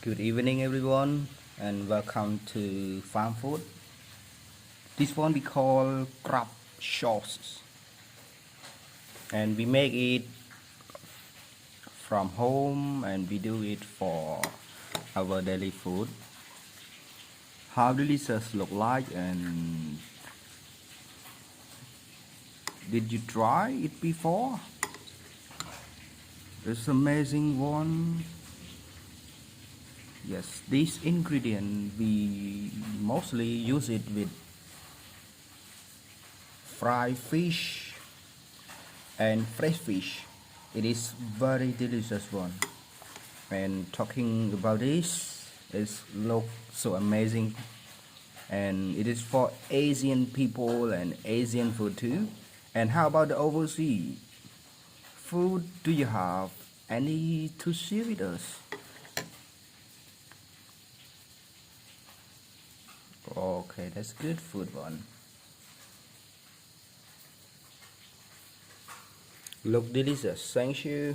Good evening, everyone, and welcome to Farm Food. This one we call crab sauce, and we make it from home, and we do it for our daily food. How delicious look like, and did you try it before? It's amazing one. Yes, this ingredient we mostly use it with fried fish and fresh fish. It is very delicious one. And talking about this, it looks so amazing. And it is for Asian people and Asian food too. And how about the overseas food? Do you have any to share with us? Okay, that's good food one. Look delicious, thank you.